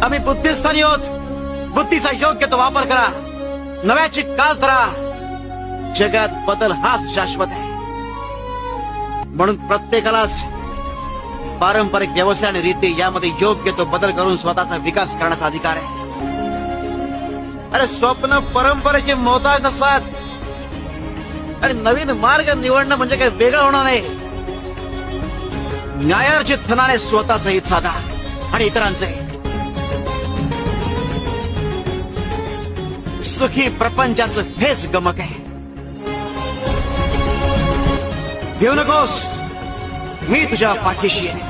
आम्ही बुद्धिस्थानी आहोत. बुद्धीचा योग्य तो वापर करा. नव्याची कास धरा. जगात बदल हाच शाश्वत आहे. म्हणून प्रत्येकालाच पारंपरिक व्यवसाय आणि रीती यामध्ये योग्य तो बदल करून स्वतःचा विकास करण्याचा अधिकार आहे. अरे स्वप्न परंपरेचे मोहताज नसतात. आणि नवीन मार्ग निवडणं म्हणजे काही वेगळं होणार नाही. न्यायार्जित धनाने स्वतःचं हित साधा आणि इतरांचे. सुखी प्रपंचाचं हेच गमक आहे. घेऊ नकोस, मी तुझ्या पाठीशी आहे.